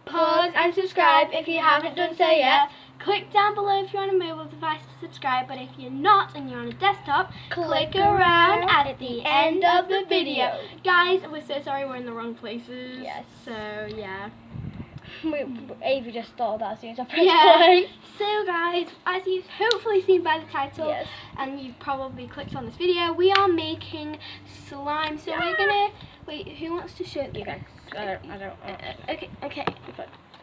pause and subscribe if you haven't done so yet. Click down below if you're on a mobile device to subscribe, but if you're not and you're on a desktop, click around at the end of the video. Guys, we're so sorry we're in the wrong places. Yes. So, yeah. Avery just thought that as soon as I pressed play. So guys, as you've hopefully seen by the title, Yes. and you've probably clicked on this video, we are making slime. So we're gonna, wait, who wants to show you? Okay. I don't.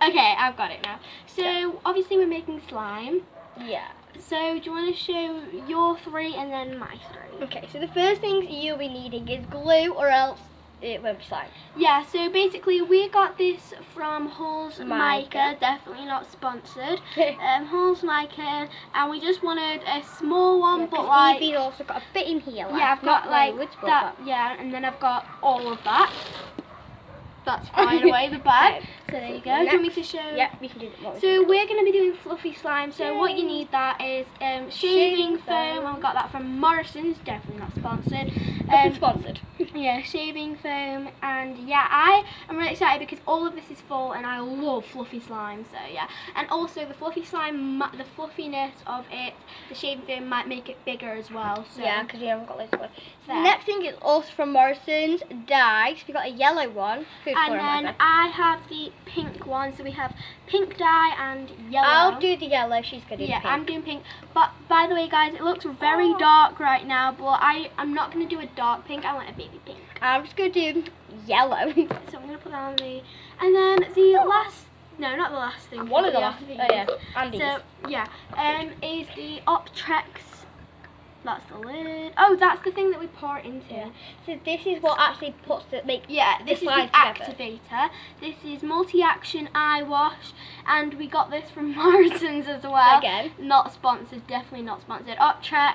Okay, I've got it now. So obviously we're making slime. Yeah. So do you want to show your 3 and then my 3? Okay, so the first things you'll be needing is glue, or else it won't be slime. Yeah, so basically we got this from Halls Mica, Mica. definitely not sponsored. Halls Mica, and we just wanted a small one, but like Evie's also got a bit in here. Like, yeah, I've got not like loads, but that. Yeah, and then I've got all of that. That's flying away the bag. So there you go. Do you want me to show? Yeah, we can do that. So we're going to be doing fluffy slime. So what you need that is shaving foam. And we got that from Morrison's. Definitely not sponsored. Sponsored. Yeah, shaving foam, and yeah, I am really excited because all of this is full, and I love fluffy slime. So yeah, and also the fluffy slime, the fluffiness of it, the shaving foam might make it bigger as well. So Yeah, because we haven't got loads of one. So There. the next thing is also from Morrison's dye. So we got a yellow one. Food and colour, then I have the pink one. So we have pink dye and yellow. I'll do the yellow. She's gonna do the pink. I'm doing pink. But by the way, guys, it looks very dark right now. But I'm not gonna do a dark pink. I want a baby pink. I'm just gonna do yellow. So I'm gonna put that on the, and then the last, no, not the last thing. One of the yeah, last. Oh yeah, and these. So yeah, is the Optrex. That's the lid. Oh, that's the thing that we pour it into. Yeah. So this is what actually puts the make. Yeah, this is the slide together. activator. This is multi-action eye wash, and we got this from Morrison's as well. Again. Not sponsored, definitely not sponsored. Optrex.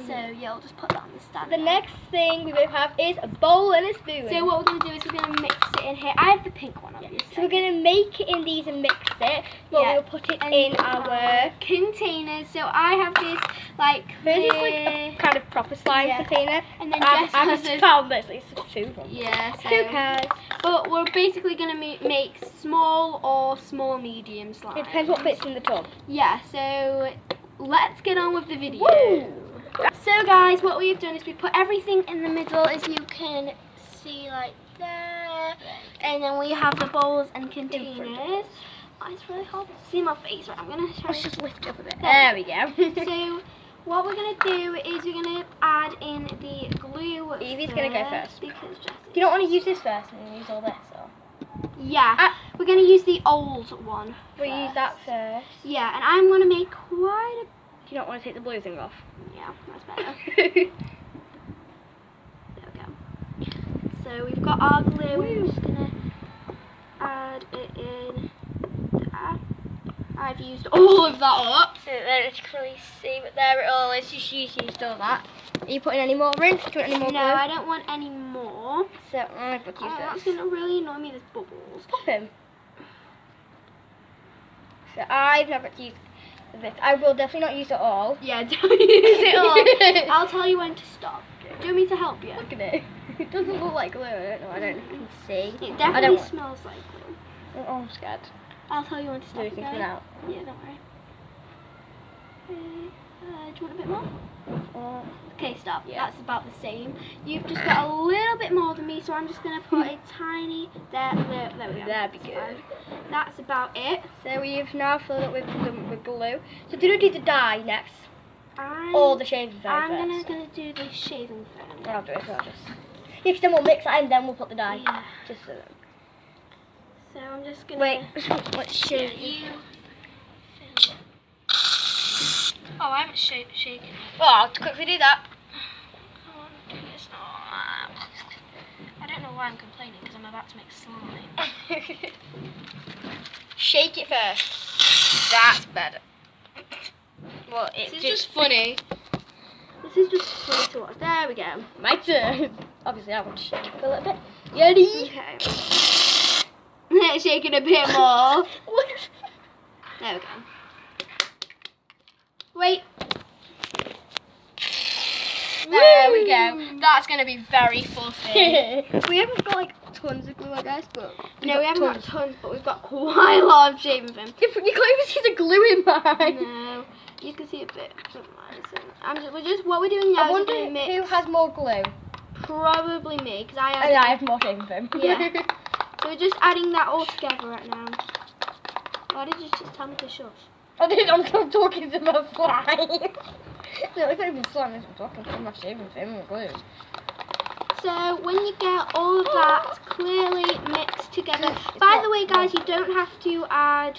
So yeah, I'll just put that on the stand. The next thing we will have is a bowl and a spoon. So what we're going to do is we're going to mix it in here. I have the pink one, obviously. So we're going to make it in these and mix it, but Yeah. we'll put it in our... containers. So I have this like This is like a kind of proper slime Yeah. container. and then I Jess has haven't this. found this, it's just food one. Yeah, so Who cares? but we're basically going to make small or small medium slime. It depends what fits in the tub. Yeah, so let's get on with the video. Woo! So guys, what we've done is we put everything in the middle, as you can see, like there, and then we have the bowls and containers. Oh, it's really hard to see my face, right? I'm gonna try. Let's just lift it up a bit. There we go. So what we're gonna do is we're gonna add in the glue. Evie's gonna go first. Because Jess You don't want to use this first and use all this, or? yeah, we're gonna use the old one. We'll use first. that first. Yeah, and I'm gonna make quite a. You don't want to take the blue thing off. Yeah, that's better. There we go. So we've got our glue. We're just gonna add it in there. I've used all of that up. So there it's clearly see, but there it all is. Just used all that. Are you putting any more in? Do you want any more No, glue? I don't want any more. So I'm going to use That's this. gonna really annoy me. There's bubbles. Pop him. So I've never used this. I will definitely not use it all. Yeah, don't use it all. I'll tell you when to stop. Do you want me to help you? Look at it. It doesn't look like glue. I don't know. I don't can see. It I definitely don't smells like glue. Oh, I'm scared. I'll tell you when to stop. Everything's Okay? coming out. Yeah, don't worry. Okay, do you want a bit more? Okay, stop. Yeah. That's about the same. You've just got a little bit more than me, so I'm just going to put a tiny... There we go. That'd be That's good. fine. That's about it. So we've now filled it with glue. So do you do the dye next? I'm, Or the shaving foam I'm first? gonna do the shaving foam. I'll do it first. Yeah, because then we'll mix it and then we'll put the dye. Yeah. Just so that. So I'm just going to... Wait, let's show Yeah, you. Oh, I haven't shaken. Oh, I'll quickly do that. I don't know why I'm complaining, because I'm about to make slime. Shake it first. That's better. Well, This is just funny. This is just funny to watch. There we go. my turn. Obviously, I want to shake it a little bit. Ready? Okay. Shake it a bit more. What? There we go. Wait. There we go. That's going to be very fluffy. We haven't got like tons of glue, I guess, but No, we haven't got tons, but we've got quite a lot of shaving foam. You can't even see the glue in mine. No, you can see a bit of mine. So what we're doing now I is wonder we're going to mix. who has more glue. Probably me, because I had. And I have more shaving foam. Yeah. So we're just adding that all together right now. Why did you just tell me to shush? I'm still talking to my slime. No, it's not even slime, I'm talking to my shaving foam and glue. So when you get all of that clearly mixed together, by the way guys, you don't have to add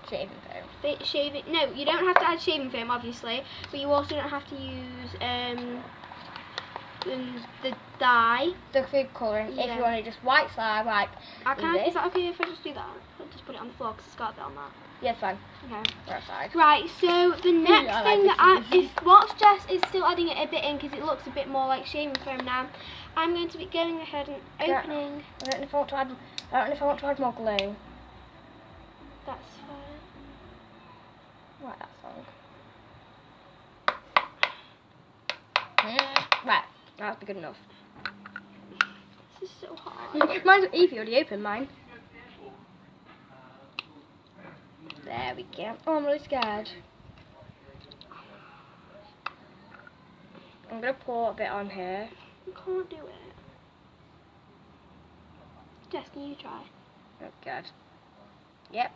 Shaving foam. No, you don't have to add shaving foam obviously, but you also don't have to use the dye. The food colouring, if Yeah. you want to just white slime, like Is that okay if I just do that? I'll just put it on the floor because it's got a bit on that. yeah, it's fine. Okay. We're outside. Right, so the next I thing like that this. whilst Jess is still adding it a bit in because it looks a bit more like shaving foam now, I'm going to be going ahead and opening. I don't know if I want to add more glue. That's fine. Right, that song. Right, that'll be good enough. This is so hard. Mine's Evie already opened mine. There we go. Oh, I'm really scared. I'm gonna pour a bit on here. I can't do it. Jess, can you try? Oh god. Yep.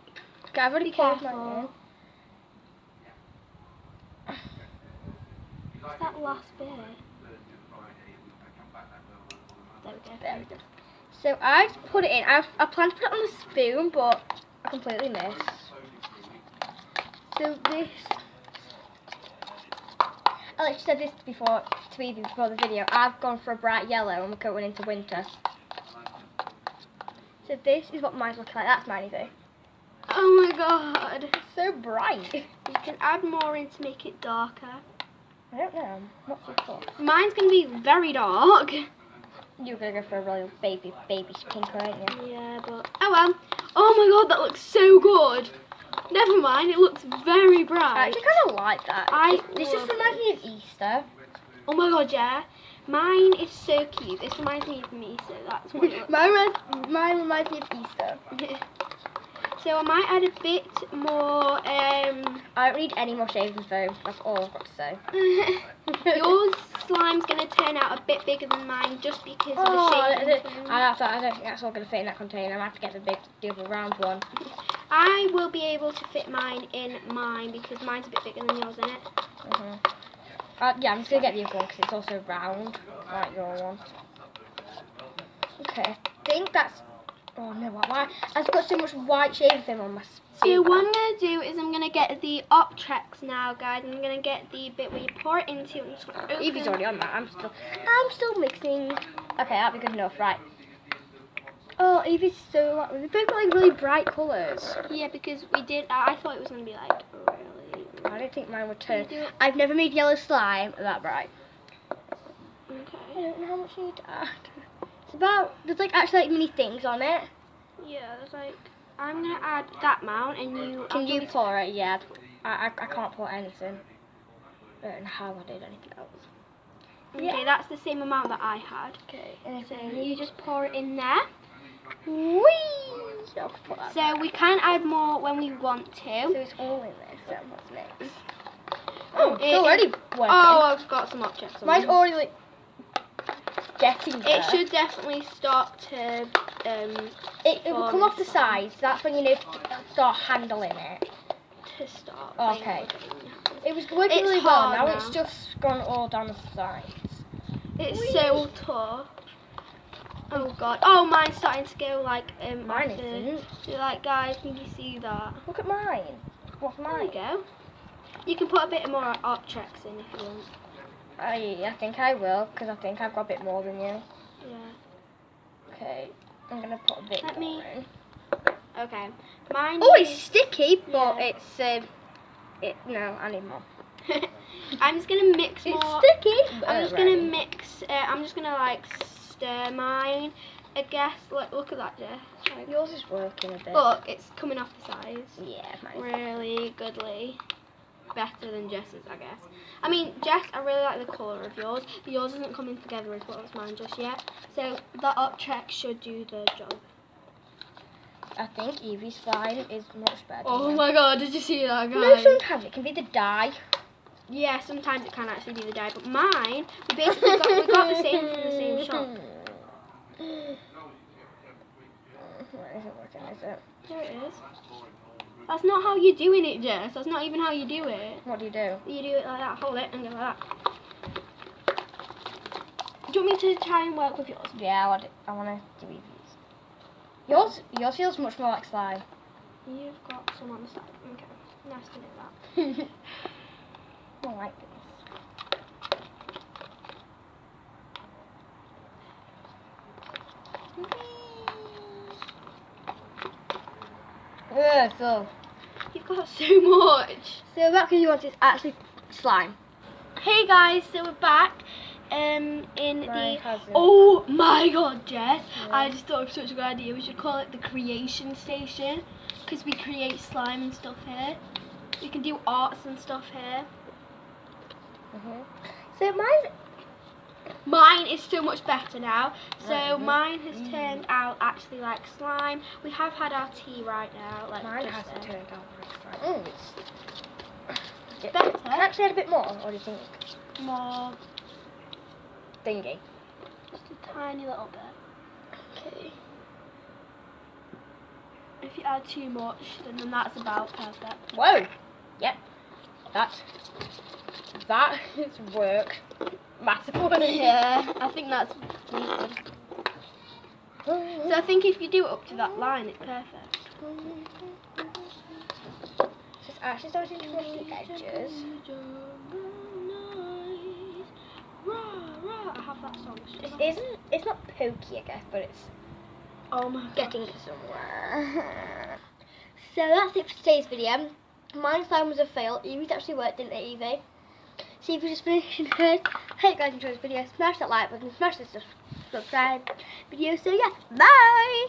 Okay, I've already Be poured careful. mine in. It's that last bit. There we go. There we go. So I just put it in. I planned to put it on the spoon, but I completely missed. So this, I like said this before to Evie before the video. I've gone for a bright yellow, and we're going into winter. So this is what mine's looking like. That's mine, Evie. Oh my god. It's so bright. You can add more in to make it darker. I don't know. What's your thought? Mine's going to be very dark. You're gonna go for a really baby pink, aren't you? Yeah, but oh well. Oh my god, that looks so good. Never mind, it looks very I bright. actually kind of like that. This just love reminds me of Easter. Oh my god, yeah. Mine is so cute. This reminds me of me, so that's what it looks Mine reminds me of Easter. So I might add a bit more. I don't need any more shaving foam. That's all I've got to say. Yours slime's going to turn out a bit bigger than mine just because of the shaving foam. I don't think that's all going to fit in that container. I have to get the other round one. I will be able to fit mine in mine because mine's a bit bigger than yours, isn't it? Yeah, I'm just going to get the other one because it's also round, like your one. Okay, I think that's... Oh no, why? I've got so much white shaving foam on my So what I'm going to do is I'm going to get the Optrex now, guys. I'm going to get the bit where you pour it into. I'm just going to open. Evie's already on that. I'm still mixing. Okay, that'll be good enough, right? Oh, Evie's so... They've both got like really bright colours. Yeah, because we did... I thought it was going to be like really... I don't think mine would turn. Can you do it? I've never made yellow slime that bright. I Okay. don't know how much you need to add. It's about... There's like actually like mini things on it. Yeah, there's like... I'm going to add that amount and you... Can you pour it? Yeah. I can't pour anything. I don't know how I did anything else. Okay, that's the same amount that I had. Okay. So you just pour it in there. Whee! I'll put that So back. we can add more when we want So to. it's all in there. So what's next? Oh, It's already working. Oh, I've got some Optrex on. Mine's already like getting there. It should definitely start to... It will come off the sides. That's when you need to start handling it. to start. Okay. It was working It's really well. hard Now now. it's just gone all down the sides. It's Whee! so tough. Oh god. Oh, mine's starting to go like Mine off the- isn't. So, like, guys, can you see that? Look at mine. What's There mine? you go. You can put a bit more Optrex in if you want. I think I will, because I think I've got a bit more than you. Yeah. Okay, I'm gonna put a bit Let more me- in. Okay. Mine. Oh, it's sticky, but Yeah. it's no, I need more. I'm just gonna mix more. It's sticky. I'm just gonna mix. I'm just gonna like stir mine. I guess. Look at that, Jess. Like, Yours is working a bit. look, it's coming off the sides. Yeah, mine. Really goodly. better than Jess's, I guess. I mean, Jess, I really like the colour of yours, but yours isn't coming together as well as mine just yet. So that Optrex should do the job. I think Evie's slime is much better. Oh my god, did you see that, guys? No, sometimes it can be the dye. Yeah, sometimes it can actually be the dye, but mine, we basically got the same from the same shop. Where is it working, is it? There it is. That's not how you're doing it, Jess. That's not even how you do it. What do you do? You do it like that, hold it, and go like that. Do you want me to try and work with yours? Yeah, I want to do Evie's. Yours feels much more like slime. You've got some on the side. Okay, nice to know that. I like this. So You've got so much. that you want is actually slime. Hey guys, so we're back in My cousin. Oh my god, Jess. Yeah. I just thought of such a good idea. We should call it the creation station because we create slime and stuff here. We can do arts and stuff here. So Mine is so much better now. So Mhm. mine has turned out actually like slime. We have had our tea right now. Like mine just hasn't there. turned out like slime. Oh, it's Better. Can I actually add a bit more, or do you think More, thingy? just a tiny little bit. Okay. If you add too much, then that's about perfect. Whoa. Yep. That has worked massively. Yeah, I think that's decent. So I think if you do it up to that line, it's perfect. Just actually starting to brush the edges. I have that song. It's not pokey, I guess, but it's Oh my god. getting somewhere. So that's it for today's video. My slime was a fail. Evie's actually worked, didn't it, Evie? So if you just finished hers, hope you guys enjoyed this video. Smash that like button, smash the subscribe video. So yeah, bye!